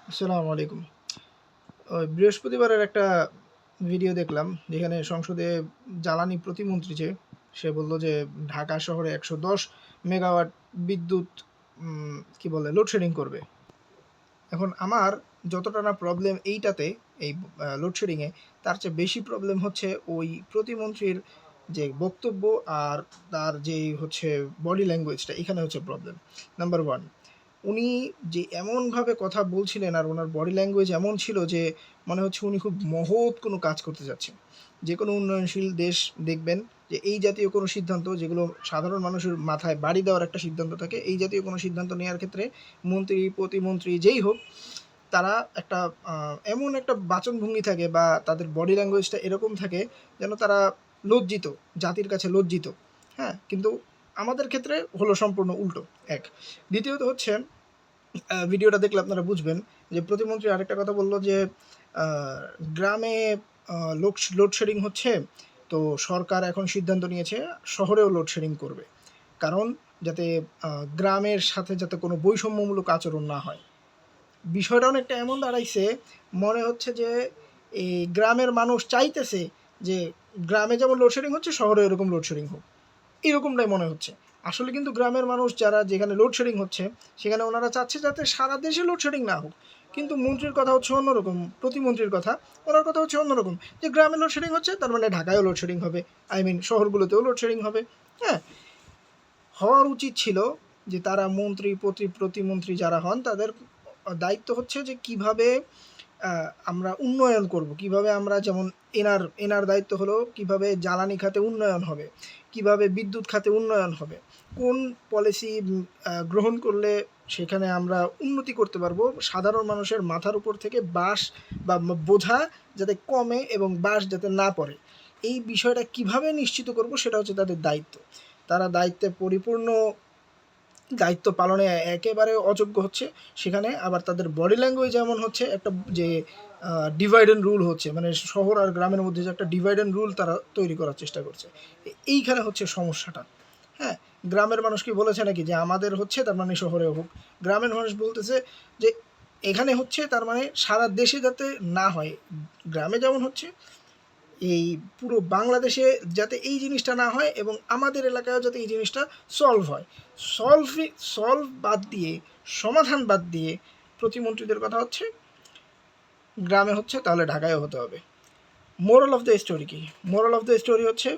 আসসালামু আলাইকুম। বৃহস্পতিবারের একটা ভিডিও দেখলাম যেখানে সংসদে জ্বালানি প্রতিমন্ত্রী সে বলল যে ঢাকা শহরে ১১০ মেগাওয়াট বিদ্যুৎ কি বলে লোডশেডিং করবে। এখন আমার যতটা না প্রবলেম এইটাতে, এই লোডশেডিংয়ে, তার চেয়ে বেশি প্রবলেম হচ্ছে ওই প্রতিমন্ত্রীর যে বক্তব্য আর তার যেই হচ্ছে বডি ল্যাঙ্গুয়েজটা, এখানে হচ্ছে প্রবলেম নাম্বার ওয়ান। উনি যে এমনভাবে কথা বলছিলেন আর ওনার বডি ল্যাঙ্গুয়েজ এমন ছিল যে মনে হচ্ছে উনি খুব মহৎ কোনো কাজ করতে যাচ্ছেন। যে কোনো উন্নয়নশীল দেশ দেখবেন যে এই জাতীয় কোনো সিদ্ধান্ত, যেগুলো সাধারণ মানুষের মাথায় বাড়ি দেওয়ার একটা সিদ্ধান্ত থাকে, এই জাতীয় কোনো সিদ্ধান্ত নেওয়ার ক্ষেত্রে মন্ত্রী প্রতিমন্ত্রী যেই হোক, তারা একটা এমন একটা বাচনভঙ্গি থাকে বা তাদের বডি ল্যাঙ্গুয়েজটা এরকম থাকে যেন তারা লজ্জিত, জাতির কাছে লজ্জিত। হ্যাঁ, কিন্তু আমাদের ক্ষেত্রে হলো সম্পূর্ণ উল্টো। এক, দ্বিতীয়ত হচ্ছে, ভিডিওটা দেখলে আপনারা বুঝবেন যে প্রতিমন্ত্রী আরেকটা কথা বলল যে গ্রামে লোডশেডিং হচ্ছে, তো সরকার এখন সিদ্ধান্ত নিয়েছে শহরেও লোডশেডিং করবে, কারণ যাতে গ্রামের সাথে যাতে কোনো বৈষম্যমূলক আচরণ না হয়। বিষয়টা অনেকটা এমন দাঁড়াইছে, মনে হচ্ছে যে এই গ্রামের মানুষ চাইতেছে যে গ্রামে যেমন লোডশেডিং হচ্ছে শহরে এরকম লোডশেডিং হোক, এরকমটাই মনে হচ্ছে। আসলে কিন্তু গ্রামের মানুষ যারা, যেখানে লোডশেডিং হচ্ছে, সেখানে ওনারা চাচ্ছে যাতে সারা দেশে লোডশেডিং না হোক। কিন্তু মন্ত্রীর কথা হচ্ছে অন্যরকম, প্রতিমন্ত্রীর কথা, ওনার কথা হচ্ছে অন্যরকম, যে গ্রামে লোডশেডিং হচ্ছে তার মানে ঢাকায়ও লোডশেডিং হবে, আই মিন শহরগুলোতেও লোডশেডিং হবে। হ্যাঁ, হওয়ার উচিত ছিল যে তারা মন্ত্রী প্রতিমন্ত্রী যারা হন তাদের দায়িত্ব হচ্ছে যে কিভাবে আমরা উন্নয়ন করব, কিভাবে আমরা, যেমন এনার দায়িত্ব হলো কিভাবে জ্বালানি খাতে উন্নয়ন হবে, কিভাবে বিদ্যুৎ খাতে উন্নয়ন হবে, কোন পলিসি গ্রহণ করলে সেখানে আমরা উন্নতি করতে পারবো, সাধারণ মানুষের মাথার উপর থেকে বাঁশ বা বোঝা যাতে কমে এবং বাঁশ যাতে না পড়ে, এই বিষয়টা কিভাবে নিশ্চিত করব সেটা হচ্ছে তাদের দায়িত্ব। তারা দায়িত্বে পরিপূর্ণ দায়িত্ব পালনে একেবারে অযোগ্য হচ্ছে। সেখানে আবার তাদের বডি ল্যাঙ্গুয়েজ এমন হচ্ছে, একটা যে ডিভাইড অ্যান্ড রুল হচ্ছে, মানে শহর আর গ্রামের মধ্যে যে একটা ডিভাইড অ্যান্ড রুল তারা তৈরি করার চেষ্টা করছে। এইখানে হচ্ছে সমস্যাটা। হ্যাঁ, গ্রামের মানুষ কি বলেছে নাকি যে আমাদের হচ্ছে তার মানে শহরে হোক? গ্রামের মানুষ বলতেছে যে এখানে হচ্ছে তার মানে সারা দেশে যাতে না হয়, গ্রামে যেমন হচ্ছে এই পুরো বাংলাদেশে যাতে এই জিনিসটা না হয় এবং আমাদের এলাকায়ও যাতে এই জিনিসটা সলভ হয়। সলভ বাদ দিয়ে, সমাধান বাদ দিয়ে প্রতিমন্ত্রীদের কথা হচ্ছে গ্রামে হচ্ছে তাহলে ঢাকায়ও হতে হবে। মোরাল অফ দ্য স্টোরি কি? মোরাল অফ দ্য স্টোরি হচ্ছে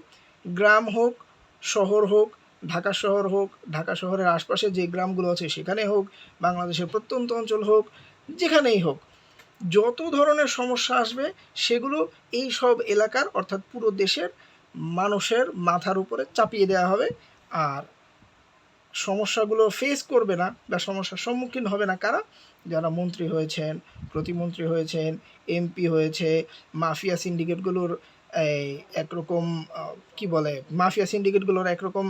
গ্রাম হোক, শহর হোক, ঢাকা শহর হোক, ঢাকা শহরের আশপাশে যে গ্রামগুলো আছে সেখানে হোক, বাংলাদেশের প্রত্যন্ত অঞ্চল হোক, যেখানেই হোক, যত ধরনের সমস্যা আসবে সেগুলো এই সব এলাকার, অর্থাৎ পুরো দেশের মানুষের মাথার উপরে চাপিয়ে দেওয়া হবে। আর সমস্যাগুলো ফেস করবে না বা সমস্যার সম্মুখীন হবে না কারা? যারা মন্ত্রী হয়েছেন, প্রতিমন্ত্রী হয়েছেন, এমপি হয়েছে, মাফিয়া সিন্ডিকেটগুলোর এই একরকম কি বলে, মাফিয়া সিন্ডিকেটগুলোর একরকম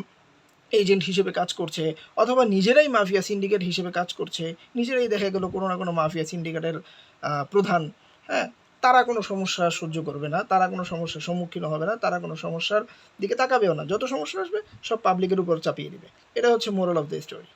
এজেন্ট হিসেবে কাজ করছে, অথবা নিজেরাই মাফিয়া সিন্ডিকেট হিসেবে কাজ করছে, নিজেরাই দেখা গেল কোনো না কোনো মাফিয়া সিন্ডিকেটের প্রধান। হ্যাঁ, তারা কোনো সমস্যা সহ্য করবে না, তারা কোনো সমস্যার সম্মুখীন হবে না, তারা কোনো সমস্যার দিকে তাকাবেও না, যত সমস্যা আসবে সব পাবলিকের উপর চাপিয়ে দিবে। এটা হচ্ছে মোরাল অফ দ্য স্টোরি।